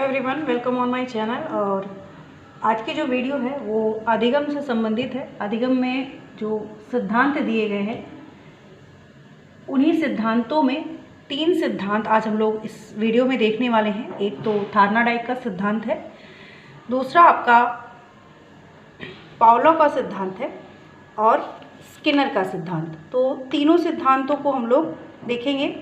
Everyone, welcome on my channel. और आज की जो वीडियो है वो अधिगम से संबंधित है। अधिगम में जो सिद्धांत दिए गए हैं उन्हीं सिद्धांतों में 3 सिद्धांत आज हम लोग इस वीडियो में देखने वाले हैं। एक तो थार्नाडाइक का सिद्धांत है, दूसरा आपका पावलोव का सिद्धांत है और स्किनर का सिद्धांत। तो तीनों सिद्धांतों को हम लोग देखेंगे।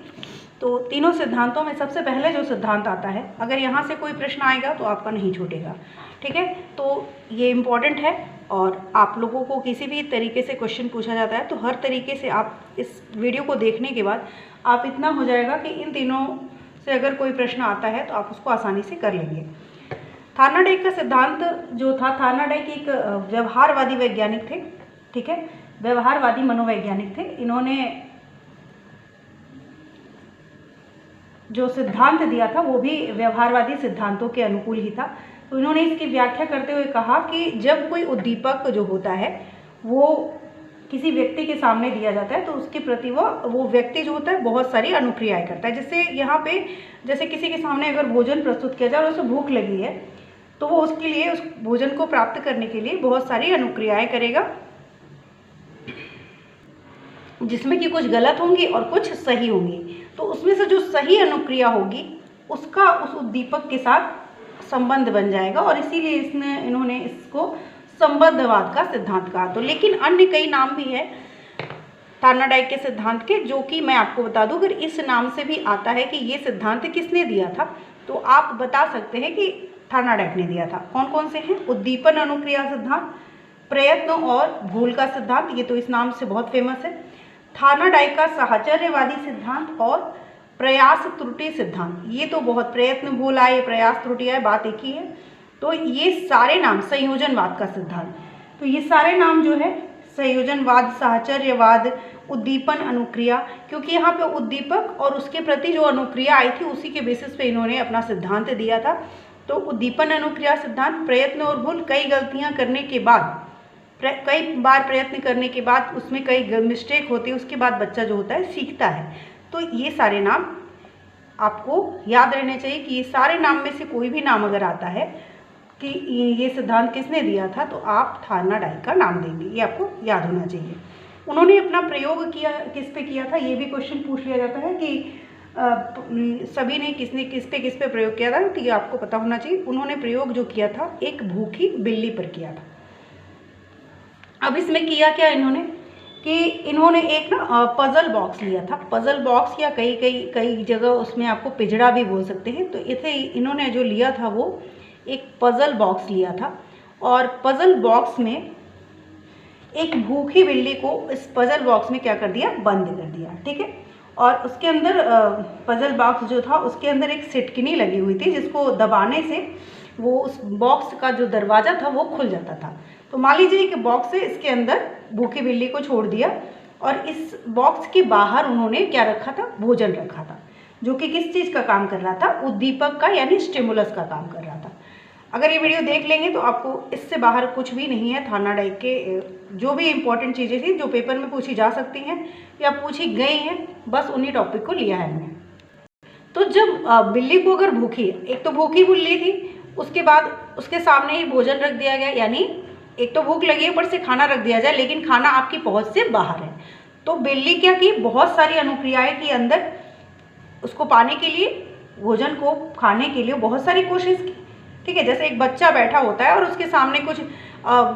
तो तीनों सिद्धांतों में सबसे पहले जो सिद्धांत आता है, अगर यहाँ से कोई प्रश्न आएगा तो आपका नहीं छूटेगा, ठीक है। तो ये इम्पॉर्टेंट है और आप लोगों को किसी भी तरीके से क्वेश्चन पूछा जाता है तो हर तरीके से आप इस वीडियो को देखने के बाद आप इतना हो जाएगा कि इन तीनों से अगर कोई प्रश्न आता है तो आप उसको आसानी से कर लेंगे। थार्नाडाइक का सिद्धांत जो था, थार्नाडाइक एक व्यवहारवादी वैज्ञानिक थे, ठीक है, व्यवहारवादी मनोवैज्ञानिक थे। इन्होंने जो सिद्धांत दिया था वो भी व्यवहारवादी सिद्धांतों के अनुकूल ही था। तो इन्होंने इसकी व्याख्या करते हुए कहा कि जब कोई उद्दीपक जो होता है वो किसी व्यक्ति के सामने दिया जाता है तो उसके प्रति वो व्यक्ति जो होता है बहुत सारी अनुक्रियाएं करता है। जैसे यहाँ पे जैसे किसी के सामने अगर भोजन प्रस्तुत किया जाए और उसे भूख लगी है तो वो उसके लिए उस भोजन को प्राप्त करने के लिए बहुत सारी अनुक्रियाएं करेगा, जिसमें कि कुछ गलत होंगी और कुछ सही होंगी। तो उसमें से जो सही अनुक्रिया होगी उसका उस उद्दीपक के साथ संबंध बन जाएगा और इसीलिए इन्होंने इसको संबंधवाद का सिद्धांत कहा। तो लेकिन अन्य कई नाम भी है थार्नाडाइक के सिद्धांत के, जो कि मैं आपको बता दूं। अगर इस नाम से भी आता है कि ये सिद्धांत किसने दिया था तो आप बता सकते हैं कि थार्नाडाइक ने दिया था। कौन कौन से हैं? उद्दीपन अनुक्रिया सिद्धांत, प्रयत्न और भूल का सिद्धांत, ये तो इस नाम से बहुत फेमस है। थार्नाडाइक का साहचर्यवादी सिद्धांत और प्रयास त्रुटि सिद्धांत, ये तो बहुत, प्रयत्न भूल आए, प्रयास त्रुटि आए, बात एक ही है। तो ये सारे नाम, संयोजनवाद का सिद्धांत, तो ये सारे नाम जो है संयोजनवाद, साहचर्यवाद, उद्दीपन अनुक्रिया, क्योंकि यहाँ पे उद्दीपक और उसके प्रति जो अनुक्रिया आई थी उसी के बेसिस पे इन्होंने अपना सिद्धांत दिया था। तो उद्दीपन अनुक्रिया सिद्धांत, प्रयत्न और भूल, कई गलतियाँ करने के बाद, कई बार प्रयत्न करने के बाद उसमें कई मिस्टेक होती है, उसके बाद बच्चा जो होता है सीखता है। तो ये सारे नाम आपको याद रहने चाहिए कि ये सारे नाम में से कोई भी नाम अगर आता है कि ये सिद्धांत किसने दिया था तो आप थार्नाडाइक का नाम देंगे, ये आपको याद होना चाहिए। उन्होंने अपना प्रयोग किया, किस पे किया था, ये भी क्वेश्चन पूछ लिया जाता है कि सभी ने किस पे प्रयोग किया था, तो ये आपको पता होना चाहिए। उन्होंने प्रयोग जो किया था एक भूखी बिल्ली पर किया था। अब इसमें किया क्या इन्होंने कि इन्होंने एक ना पज़ल बॉक्स लिया था, पज़ल बॉक्स या कई जगह उसमें आपको पिंजड़ा भी बोल सकते हैं। तो इसे इन्होंने जो लिया था वो एक पज़ल बॉक्स लिया था और पज़ल बॉक्स में एक भूखी बिल्ली को इस पज़ल बॉक्स में क्या कर दिया, बंद कर दिया, ठीक है। और उसके अंदर पज़ल बॉक्स जो था उसके अंदर एक सिटकिनी लगी हुई थी जिसको दबाने से वो उस बॉक्स का जो दरवाज़ा था वो खुल जाता था। तो मान लीजिए कि बॉक्स से इसके अंदर भूखी बिल्ली को छोड़ दिया और इस बॉक्स के बाहर उन्होंने क्या रखा था, भोजन रखा था, जो कि किस चीज़ का काम कर रहा था, उद्दीपक का, यानी स्टिमुलस का काम कर रहा था। अगर ये वीडियो देख लेंगे तो आपको इससे बाहर कुछ भी नहीं है। थार्नाडाइक के जो भी इम्पोर्टेंट चीज़ें थी जो पेपर में पूछी जा सकती हैं या पूछी गई हैं, बस उन्हीं टॉपिक को लिया है हमने। तो जब बिल्ली को अगर भूखी, एक तो भूखी बिल्ली थी, उसके बाद उसके सामने ही भोजन रख दिया गया, यानी एक तो भूख लगी है ऊपर से खाना रख दिया जाए, लेकिन खाना आपकी पहुंच से बाहर है। तो बिल्ली क्या की, बहुत सारी अनुक्रियाएं की अंदर उसको पाने के लिए, भोजन को खाने के लिए बहुत सारी कोशिश की, ठीक है। जैसे एक बच्चा बैठा होता है और उसके सामने कुछ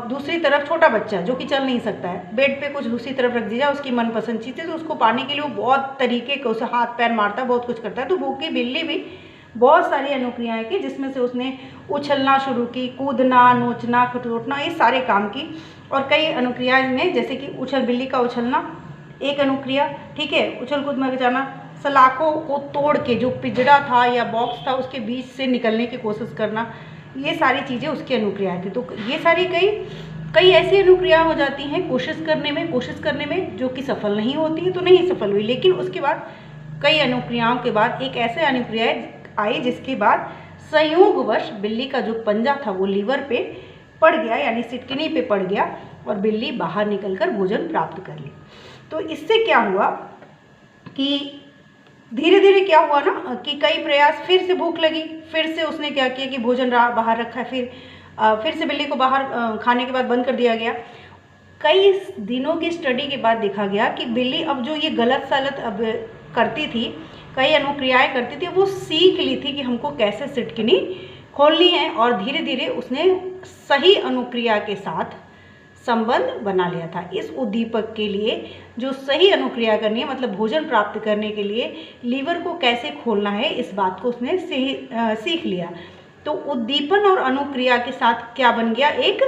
दूसरी तरफ छोटा बच्चा जो कि चल नहीं सकता है, बेड पे कुछ दूसरी तरफ रख दिया, उसकी मनपसंद चीज़ थी, तो उसको पाने के लिए वो बहुत तरीके का उसे हाथ पैर मारता है, बहुत कुछ करता है। तो भूखी बिल्ली भी बहुत सारी अनुक्रियाएं की, जिसमें से उसने उछलना शुरू की, कूदना, नोचना, खटोटना, ये सारे काम की। और कई अनुक्रियाएं में, जैसे कि बिल्ली का उछलना एक अनुक्रिया, ठीक है, उछल कूद में जाना, सलाखों को तोड़ के जो पिंजड़ा था या बॉक्स था उसके बीच से निकलने की कोशिश करना, ये सारी चीज़ें उसकी अनुक्रियाएं थी। तो ये सारी कई ऐसी अनुक्रिया हो जाती हैं कोशिश करने में जो कि सफल नहीं होती है, तो नहीं सफल हुई। लेकिन उसके बाद कई अनुक्रियाओं के बाद एक ऐसे अनुक्रियाएं आई जिसके बाद संयोगवश बिल्ली का जो पंजा था वो लीवर पे पड़ गया, यानी सिटकिनी पे पड़ गया और बिल्ली बाहर निकलकर भोजन प्राप्त कर ली। तो इससे क्या हुआ कि धीरे धीरे क्या हुआ ना कि कई प्रयास, फिर से भूख लगी, फिर से उसने क्या किया कि भोजन बाहर रखा, फिर से बिल्ली को बाहर खाने के बाद बंद कर दिया गया। कई दिनों की स्टडी के बाद देखा गया कि बिल्ली अब जो ये गलत सलत अब करती थी, कई अनुक्रियाएं करती थी, वो सीख ली थी कि हमको कैसे सिटकिनी खोलनी है, और धीरे धीरे उसने सही अनुक्रिया के साथ संबंध बना लिया था। इस उद्दीपक के लिए जो सही अनुक्रिया करनी है, मतलब भोजन प्राप्त करने के लिए लीवर को कैसे खोलना है, इस बात को उसने सीख लिया। तो उद्दीपन और अनुक्रिया के साथ क्या बन गया, एक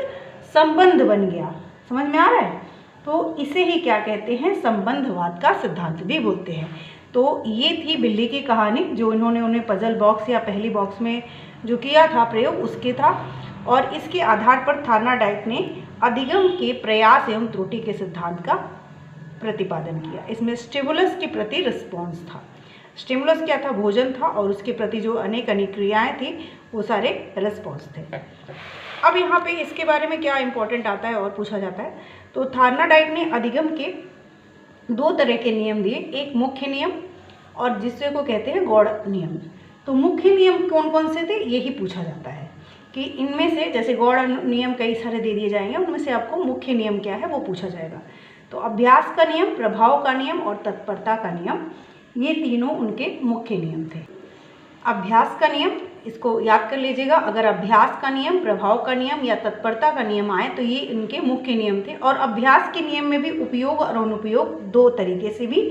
संबंध बन गया। समझ में आ रहा है? तो इसे ही क्या कहते हैं, संबंधवाद का सिद्धांत भी बोलते हैं। तो ये थी बिल्ली की कहानी, जो इन्होंने उन्हें पजल बॉक्स या पहली बॉक्स में जो किया था प्रयोग, उसके था। और इसके आधार पर थार्नाडाइक ने अधिगम के प्रयास एवं त्रुटि के सिद्धांत का प्रतिपादन किया। इसमें स्टिमुलस के प्रति रिस्पॉन्स था। स्टिमुलस क्या था, भोजन था, और उसके प्रति जो अनेक क्रियाएं थी वो सारे रिस्पॉन्स थे। अब यहाँ पे इसके बारे में क्या इंपॉर्टेंट आता है और पूछा जाता है, तो थार्नाडाइक ने अधिगम के 2 तरह के नियम दिए, एक मुख्य नियम और जिससे को कहते हैं गौड़ नियम। तो मुख्य नियम कौन कौन से थे, यही पूछा जाता है कि इनमें से, जैसे गौड़ नियम कई सारे दे दिए जाएंगे, उनमें से आपको मुख्य नियम क्या है वो पूछा जाएगा। तो अभ्यास का नियम, प्रभाव का नियम और तत्परता का नियम, ये तीनों उनके मुख्य नियम थे। अभ्यास का नियम, इसको याद कर लीजिएगा, अगर अभ्यास का नियम, प्रभाव का नियम या तत्परता का नियम आए तो ये इनके मुख्य नियम थे। और अभ्यास के नियम में भी उपयोग और अनुपयोग 2 तरीके से भी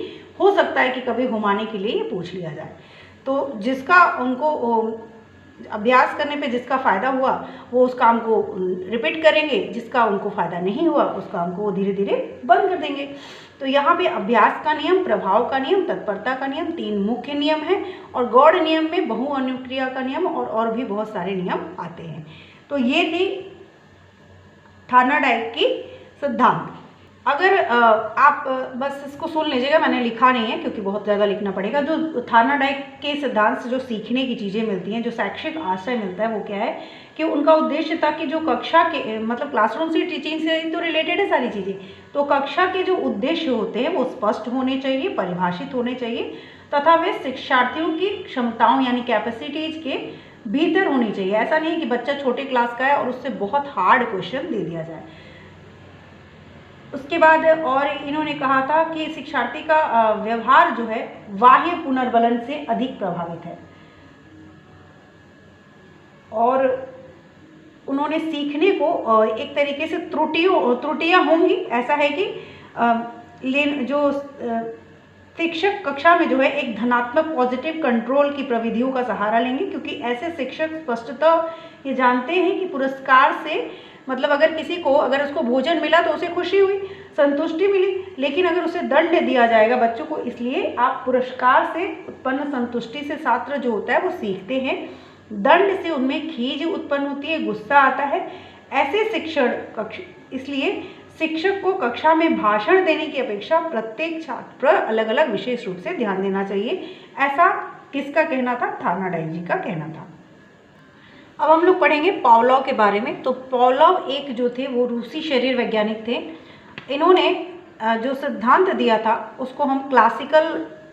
हो सकता है कि कभी घुमाने के लिए ये पूछ लिया जाए। तो जिसका उनको अभ्यास करने पे जिसका फ़ायदा हुआ वो उस काम को रिपीट करेंगे, जिसका उनको फ़ायदा नहीं हुआ उस काम को वो धीरे धीरे बंद कर देंगे। तो यहाँ पे अभ्यास का नियम, प्रभाव का नियम, तत्परता का नियम 3 मुख्य नियम हैं, और गौड़ नियम में बहु अनुक्रिया का नियम और भी बहुत सारे नियम आते हैं। तो ये थी थार्नाडाइक की सिद्धांत। अगर आप बस इसको सुन लीजिएगा, मैंने लिखा नहीं है क्योंकि बहुत ज़्यादा लिखना पड़ेगा। जो थार्नाडाइक के सिद्धांत से जो सीखने की चीज़ें मिलती हैं, जो शैक्षिक आशय मिलता है, वो क्या है कि उनका उद्देश्य था कि जो कक्षा के मतलब क्लासरूम से टीचिंग से तो रिलेटेड है सारी चीज़ें, तो कक्षा के जो उद्देश्य होते हैं वो स्पष्ट होने चाहिए, परिभाषित होने चाहिए, तथा वे शिक्षार्थियों की क्षमताओं यानी कैपेसिटीज के भीतर होनी चाहिए। ऐसा नहीं कि बच्चा छोटे क्लास का है और उससे बहुत हार्ड क्वेश्चन दे दिया जाए। उसके बाद और इन्होंने कहा था कि शिक्षार्थी का व्यवहार जो है बाह्य पुनर्बलन से अधिक प्रभावित है, और उन्होंने सीखने को एक तरीके से त्रुटियां होंगी। ऐसा है कि जो शिक्षक कक्षा में जो है एक धनात्मक पॉजिटिव कंट्रोल की प्रविधियों का सहारा लेंगे, क्योंकि ऐसे शिक्षक स्पष्टतः ये जानते हैं कि पुरस्कार से मतलब अगर किसी को, अगर उसको भोजन मिला तो उसे खुशी हुई, संतुष्टि मिली, लेकिन अगर उसे दंड दिया जाएगा बच्चों को, इसलिए आप पुरस्कार से उत्पन्न संतुष्टि से छात्र जो होता है वो सीखते हैं, दंड से उनमें खीज उत्पन्न होती है, गुस्सा आता है। ऐसे शिक्षण इसलिए शिक्षक को कक्षा में भाषण देने की अपेक्षा प्रत्येक छात्र पर अलग अलग विशेष रूप से ध्यान देना चाहिए। ऐसा किसका कहना था? थार्नाडाइक जी का कहना था। अब हम लोग पढ़ेंगे पावलोव के बारे में। तो पावलोव एक जो थे वो रूसी शरीर वैज्ञानिक थे। इन्होंने जो सिद्धांत दिया था उसको हम क्लासिकल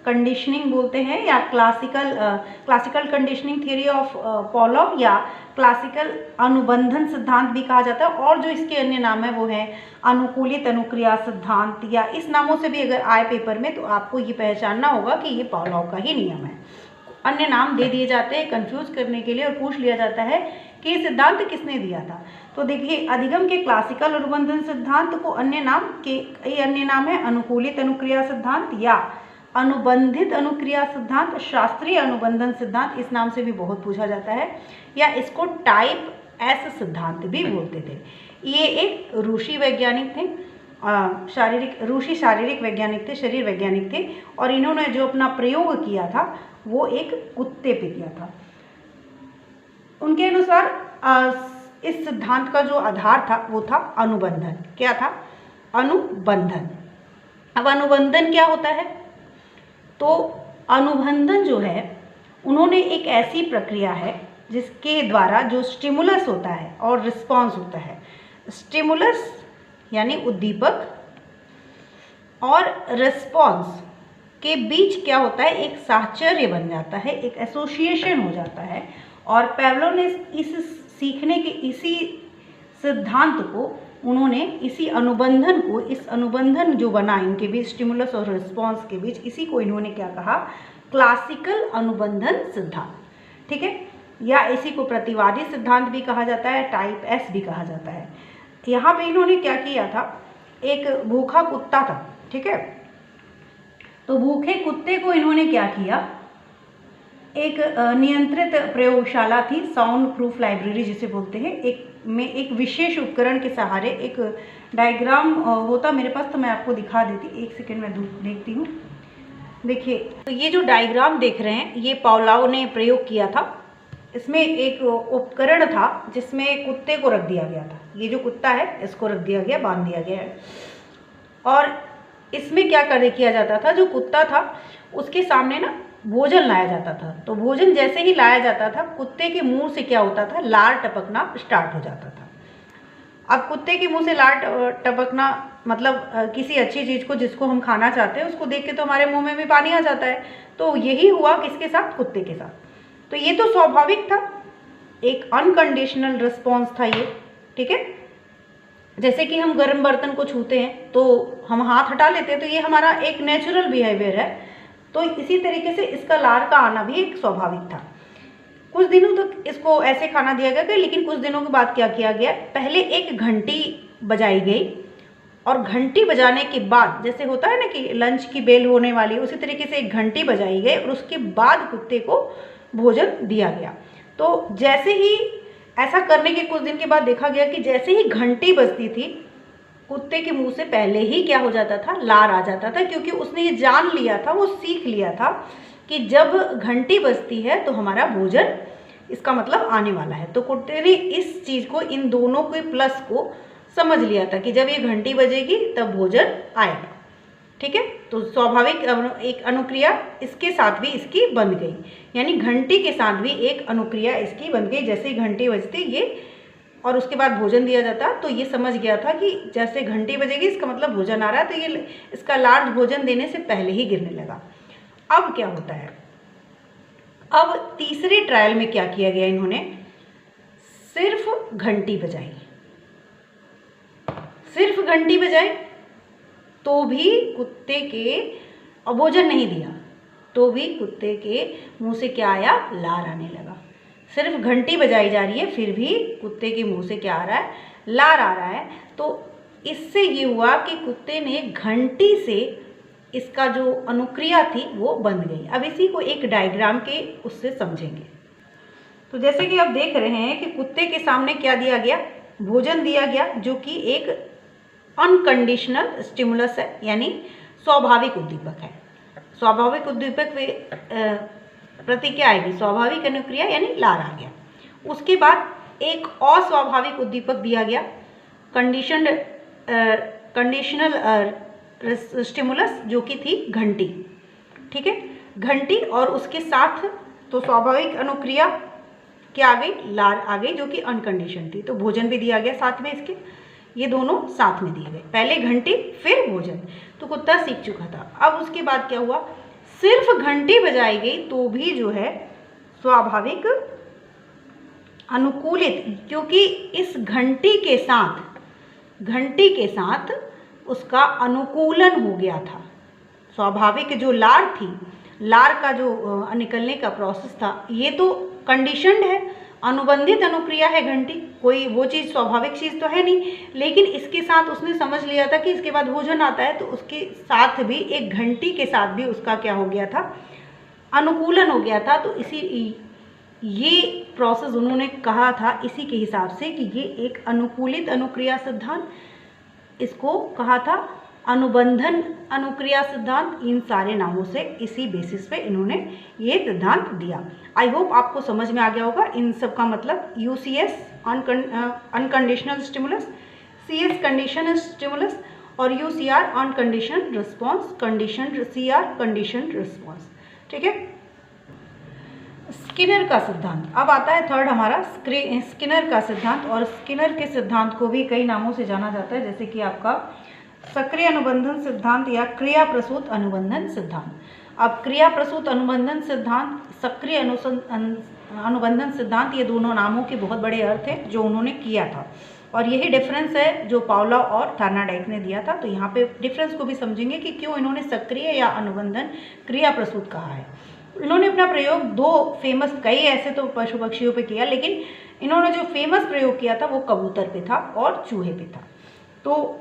कंडीशनिंग बोलते हैं, या classical conditioning theory of Pavlov, या क्लासिकल अनुबंधन सिद्धांत भी कहा जाता है। और जो इसके अन्य नाम है वो है अनुकूलित अनुक्रिया सिद्धांत, या इस नामों से भी अगर आए पेपर में तो आपको ये पहचानना होगा कि ये पावलोव का ही नियम है। अन्य नाम दे दिए जाते हैं कंफ्यूज करने के लिए, और पूछ लिया जाता है कि ये सिद्धांत किसने दिया था। तो देखिए, अधिगम के क्लासिकल अनुबंधन सिद्धांत को अन्य नाम है अनुकूलित अनुक्रिया सिद्धांत या अनुबंधित अनुक्रिया सिद्धांत, शास्त्रीय अनुबंधन सिद्धांत, इस नाम से भी बहुत पूछा जाता है, या इसको टाइप एस सिद्धांत भी बोलते थे। ये एक रूसी वैज्ञानिक थे, रूसी शारीरिक वैज्ञानिक थे, शरीर वैज्ञानिक थे, और इन्होंने जो अपना प्रयोग किया था वो एक कुत्ते पे किया था। उनके अनुसार इस सिद्धांत का जो आधार था वो था अनुबंधन। क्या था? अनुबंधन। अब अनुबंधन क्या होता है? तो अनुबंधन जो है, उन्होंने एक ऐसी प्रक्रिया है जिसके द्वारा जो स्टिमुलस होता है और रिस्पॉन्स होता है, स्टिमुलस यानी उद्दीपक और रिस्पॉन्स के बीच क्या होता है, एक साहचर्य बन जाता है, एक एसोसिएशन हो जाता है। और पेवलोव ने इस सीखने के इसी सिद्धांत को उन्होंने, इसी अनुबंधन को, इस अनुबंधन जो बना इनके बीच स्टिमुलस और रिस्पॉन्स के बीच, इसी को इन्होंने क्या कहा, क्लासिकल अनुबंधन सिद्धांत, ठीक है, या इसी को प्रतिवादी सिद्धांत भी कहा जाता है, टाइप एस भी कहा जाता है। यहाँ पे इन्होंने क्या किया था, एक भूखा कुत्ता था, ठीक है, तो भूखे कुत्ते को इन्होंने क्या किया, एक नियंत्रित प्रयोगशाला थी, साउंड प्रूफ लाइब्रेरी जिसे बोलते हैं, एक विशेष उपकरण के सहारे, एक डायग्राम होता मेरे पास तो मैं आपको दिखा देती, एक सेकेंड में देखती हूँ। देखिए, तो ये जो डायग्राम देख रहे हैं ये पावलोव ने प्रयोग किया था। इसमें एक उपकरण था जिसमें कुत्ते को रख दिया गया था, ये जो कुत्ता है इसको रख दिया गया, बांध दिया गया है, और इसमें क्या किया जाता था, जो कुत्ता था उसके सामने ना भोजन लाया जाता था। तो भोजन जैसे ही लाया जाता था, कुत्ते के मुंह से क्या होता था, लार टपकना स्टार्ट हो जाता था। अब कुत्ते के मुंह से लार टपकना मतलब किसी अच्छी चीज़ को जिसको हम खाना चाहते हैं उसको देख के तो हमारे मुंह में भी पानी आ जाता है। तो यही हुआ किसके साथ, कुत्ते के साथ। तो ये तो स्वाभाविक था, एक अनकंडीशनल रिस्पॉन्स था ये, ठीक है। जैसे कि हम गर्म बर्तन को छूते हैं तो हम हाथ हटा लेते हैं, तो ये हमारा एक नेचुरल बिहेवियर है। तो इसी तरीके से इसका लार का आना भी एक स्वाभाविक था। कुछ दिनों तक इसको ऐसे खाना दिया गया, लेकिन कुछ दिनों के बाद क्या किया गया, पहले एक घंटी बजाई गई, और घंटी बजाने के बाद, जैसे होता है ना कि लंच की बेल होने वाली, उसी तरीके से एक घंटी बजाई गई और उसके बाद कुत्ते को भोजन दिया गया। तो जैसे ही ऐसा करने के कुछ दिन के बाद देखा गया कि जैसे ही घंटी बजती थी, कुत्ते के मुंह से पहले ही क्या हो जाता था, लार आ जाता था, क्योंकि उसने ये जान लिया था, वो सीख लिया था कि जब घंटी बजती है तो हमारा भोजन, इसका मतलब आने वाला है। तो कुत्ते ने इस चीज़ को, इन दोनों के प्लस को समझ लिया था कि जब ये घंटी बजेगी तब भोजन आएगा, ठीक है। तो स्वाभाविक एक अनुक्रिया इसके साथ भी इसकी बन गई, यानी घंटी के साथ भी एक अनुक्रिया इसकी बन गई। जैसे ही घंटी बजती ये और उसके बाद भोजन दिया जाता, तो ये समझ गया था कि जैसे घंटी बजेगी इसका मतलब भोजन आ रहा है, तो ये इसका लार भोजन देने से पहले ही गिरने लगा। अब क्या होता है, अब तीसरे ट्रायल में क्या किया गया, इन्होंने सिर्फ घंटी बजाई, सिर्फ घंटी बजाई तो भी कुत्ते के, और भोजन नहीं दिया तो भी कुत्ते के मुंह से क्या आया, लार आने लगा। सिर्फ घंटी बजाई जा रही है फिर भी कुत्ते के मुंह से क्या आ रहा है, लार आ रहा है। तो इससे ये हुआ कि कुत्ते ने घंटी से इसका जो अनुक्रिया थी वो बंध गई। अब इसी को एक डायग्राम के उससे समझेंगे। तो जैसे कि आप देख रहे हैं कि कुत्ते के सामने क्या दिया गया, भोजन दिया गया, जो कि एक अनकंडीशनल स्टिमुलस है, यानी स्वाभाविक उद्दीपक है। स्वाभाविक उद्दीपक प्रति क्या आएगी, स्वाभाविक अनुक्रिया, यानी लार आ गया। उसके बाद एक अस्वाभाविक उद्दीपक दिया गया, कंडीशनल स्टिमुलस, जो कि थी घंटी, ठीक है, घंटी, और उसके साथ तो स्वाभाविक अनुक्रिया क्या आ गई, लार आ गई, जो कि अनकंडीशन थी। तो भोजन भी दिया गया साथ में इसके, ये दोनों साथ में दिए गए, पहले घंटी फिर भोजन। तो कुत्ता सीख चुका था। अब उसके बाद क्या हुआ, सिर्फ घंटी बजाई गई तो भी जो है स्वाभाविक अनुकूलित, क्योंकि इस घंटी के साथ उसका अनुकूलन हो गया था। स्वाभाविक जो लार थी, लार का जो निकलने का प्रोसेस था, ये तो कंडीशनड है, अनुबंधित अनुक्रिया है घंटी, कोई वो चीज़ स्वाभाविक चीज़ तो है नहीं, लेकिन इसके साथ उसने समझ लिया था कि इसके बाद भोजन आता है, तो उसके साथ भी, एक घंटी के साथ भी उसका क्या हो गया था, अनुकूलन हो गया था। तो इसी ये प्रोसेस उन्होंने कहा था इसी के हिसाब से कि ये एक अनुकूलित अनुक्रिया सिद्धांत, इसको कहा था अनुबंधन अनुक्रिया सिद्धांत। इन सारे नामों से, इसी बेसिस पे इन्होंने ये सिद्धांत दिया। आई होप आपको समझ में आ गया होगा इन सब का मतलब। UCS unconditional stimulus, CS condition stimulus, और UCR uncondition response, CR condition response, ठीक है। स्किनर का सिद्धांत अब आता है थर्ड हमारा, स्किनर का सिद्धांत। और स्किनर के सिद्धांत को भी कई नामों से जाना जाता है, जैसे कि आपका सक्रिय अनुबंधन सिद्धांत या क्रिया प्रसूत अनुबंधन सिद्धांत। अब क्रिया प्रसूत अनुबंधन सिद्धांत, सक्रिय अनुबंधन सिद्धांत, ये दोनों नामों के बहुत बड़े अर्थ हैं जो उन्होंने किया था, और यही डिफरेंस है जो पावलोव और थॉर्नाडाइक ने दिया था। तो यहाँ पे डिफरेंस को भी समझेंगे कि क्यों इन्होंने सक्रिय या अनुबंधन क्रिया प्रसूत कहा है। इन्होंने अपना प्रयोग दो फेमस, कई ऐसे तो पशु पक्षियों पे किया, लेकिन इन्होंने जो फेमस प्रयोग किया था वो कबूतर पे था और चूहे पे था। तो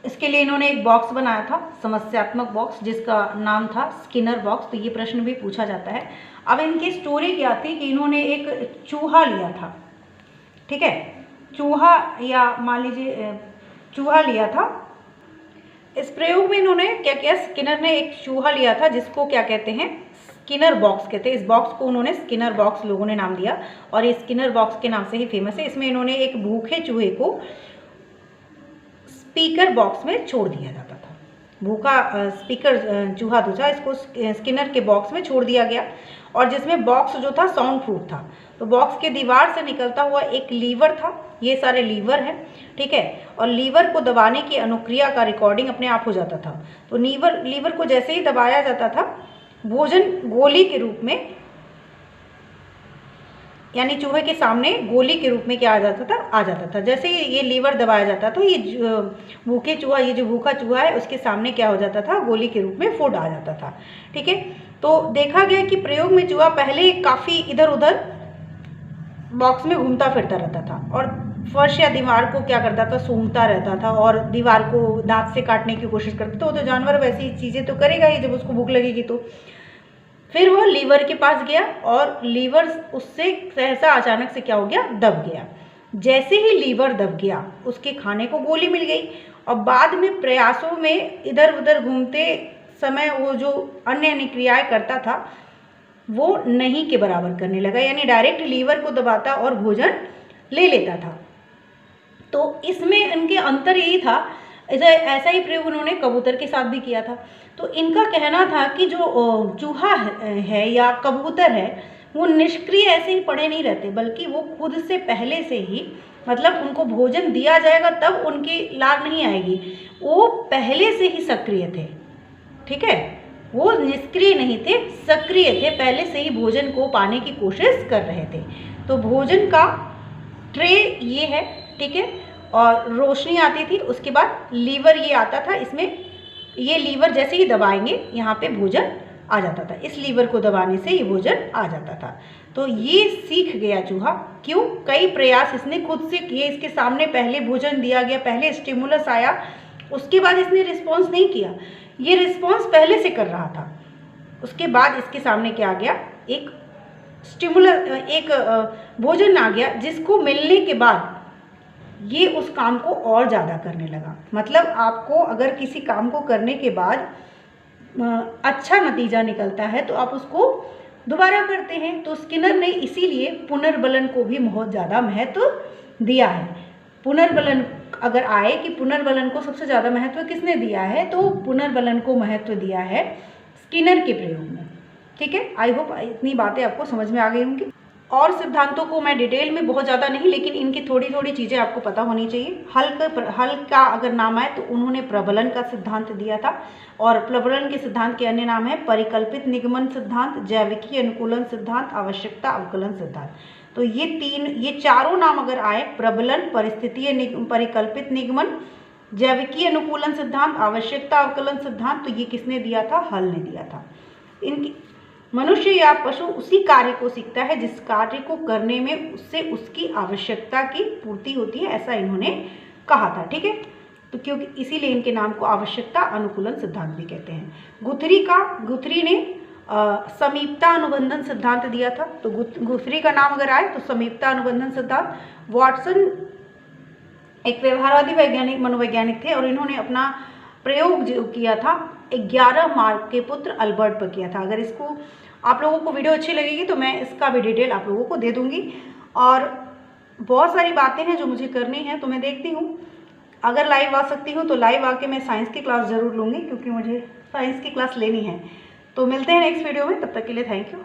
इसके लिए इन्होंने एक बॉक्स बनाया था, समस्यात्मक बॉक्स, जिसका नाम था स्किनर बॉक्स। तो ये प्रश्न भी पूछा जाता है। अब इनकी स्टोरी क्या थी कि इन्होंने एक चूहा लिया था, ठीक है, चूहा, या मान लीजिए चूहा लिया था। इस प्रयोग में इन्होंने क्या किया, स्किनर ने एक चूहा लिया था जिसको क्या कहते हैं, स्किनर बॉक्स कहते हैं। इस बॉक्स को उन्होंने स्किनर बॉक्स लोगों ने नाम दिया, और ये स्किनर बॉक्स के नाम से ही फेमस है। इसमें इन्होंने एक भूखे चूहे को स्पीकर बॉक्स में छोड़ दिया जाता था। भूखा स्पीकर चूहा जो था, इसको स्किनर के बॉक्स में छोड़ दिया गया, और जिसमें बॉक्स जो था साउंड प्रूफ था। तो बॉक्स के दीवार से निकलता हुआ एक लीवर था, ये सारे लीवर हैं, ठीक है, और लीवर को दबाने की अनुक्रिया का रिकॉर्डिंग अपने आप हो जाता था। तो लीवर को जैसे ही दबाया जाता था, भोजन गोली के रूप में, यानी चूहे के सामने गोली के रूप में क्या आ जाता था। जैसे ही ये लीवर दबाया जाता तो ये भूखे चूहा, ये जो भूखा चूहा है, उसके सामने क्या हो जाता था, गोली के रूप में फूड आ जाता था, ठीक है। तो देखा गया कि प्रयोग में चूहा पहले काफ़ी इधर उधर बॉक्स में घूमता फिरता रहता था, और फर्श या दीवार को क्या करता था, सूंघता रहता था, और दीवार को दांत से काटने की कोशिश करता था। वो तो जानवर वैसी चीज़ें तो करेगा ही जब उसको भूख लगेगी। तो फिर वह लीवर के पास गया, और लीवर उससे सहसा अचानक से क्या हो गया, दब गया। जैसे ही लीवर दब गया, उसके खाने को गोली मिल गई, और बाद में प्रयासों में इधर उधर घूमते समय वो जो अन्य क्रियाएं करता था वो नहीं के बराबर करने लगा, यानी डायरेक्ट लीवर को दबाता और भोजन ले लेता था। तो इसमें इनके अंतर यही था। ऐसा ही प्रयोग उन्होंने कबूतर के साथ भी किया था। तो इनका कहना था कि जो चूहा है या कबूतर है, वो निष्क्रिय ऐसे ही पड़े नहीं रहते, बल्कि वो खुद से पहले से ही, मतलब उनको भोजन दिया जाएगा तब उनकी लार नहीं आएगी, वो पहले से ही सक्रिय थे, ठीक है, वो निष्क्रिय नहीं थे, सक्रिय थे, पहले से ही भोजन को पाने की कोशिश कर रहे थे। तो भोजन का ट्रे ये है, ठीक है, और रोशनी आती थी, उसके बाद लीवर ये आता था, इसमें ये लीवर जैसे ही दबाएंगे यहाँ पे भोजन आ जाता था, इस लीवर को दबाने से ये भोजन आ जाता था। तो ये सीख गया चूहा, क्यों, कई प्रयास इसने खुद से किए, इसके सामने पहले भोजन दिया गया, पहले स्टिमुलस आया, उसके बाद इसने रिस्पॉन्स नहीं किया, ये रिस्पॉन्स पहले से कर रहा था। उसके बाद इसके सामने क्या आ गया, एक स्टिमुलस, एक भोजन आ गया, जिसको मिलने के बाद ये उस काम को और ज़्यादा करने लगा। मतलब आपको अगर किसी काम को करने के बाद अच्छा नतीजा निकलता है तो आप उसको दोबारा करते हैं। तो स्किनर ने इसीलिए पुनर्बलन को भी बहुत ज़्यादा महत्व दिया है। पुनर्बलन अगर आए कि पुनर्बलन को सबसे ज़्यादा महत्व किसने दिया है, तो पुनर्बलन को महत्व दिया है स्किनर के प्रयोग में, ठीक है। आई होप इतनी बातें आपको समझ में आ गई होंगी। और सिद्धांतों को मैं डिटेल में बहुत ज़्यादा नहीं, लेकिन इनकी थोड़ी थोड़ी चीज़ें आपको पता होनी चाहिए। हल का अगर नाम आए तो उन्होंने प्रबलन का सिद्धांत दिया था, और प्रबलन के सिद्धांत के अन्य नाम है परिकल्पित निगमन सिद्धांत, जैविकीय अनुकूलन सिद्धांत, आवश्यकता अवकलन सिद्धांत। तो ये चारों नाम अगर आए, प्रबलन, परिकल्पित निगमन, जैविकीय अनुकूलन सिद्धांत, आवश्यकता अवकलन सिद्धांत, तो ये किसने दिया था, हल ने दिया था। इनकी मनुष्य या पशु उसी कार्य को सीखता है जिस कार्य को करने में उससे उसकी आवश्यकता की पूर्ति होती है, ऐसा इन्होंने कहा था, ठीक है। तो क्योंकि इसीलिए इनके नाम को आवश्यकता अनुकूलन सिद्धांत भी कहते हैं। गुथरी ने समीपता अनुबंधन सिद्धांत दिया था। तो गुथरी का नाम अगर आए तो समीपता अनुबंधन सिद्धांत। वॉटसन एक व्यवहारवादी वैज्ञानिक, मनोवैज्ञानिक थे, और इन्होंने अपना प्रयोग जो किया था 11 मार्क के पुत्र अल्बर्ट पर किया था। अगर इसको आप लोगों को वीडियो अच्छी लगेगी तो मैं इसका भी डिटेल आप लोगों को दे दूंगी। और बहुत सारी बातें हैं जो मुझे करनी है, तो मैं देखती हूँ अगर लाइव आ सकती हूँ तो लाइव आके मैं साइंस की क्लास ज़रूर लूँगी, क्योंकि मुझे साइंस की क्लास लेनी है। तो मिलते हैं नेक्स्ट वीडियो में, तब तक के लिए थैंक यू।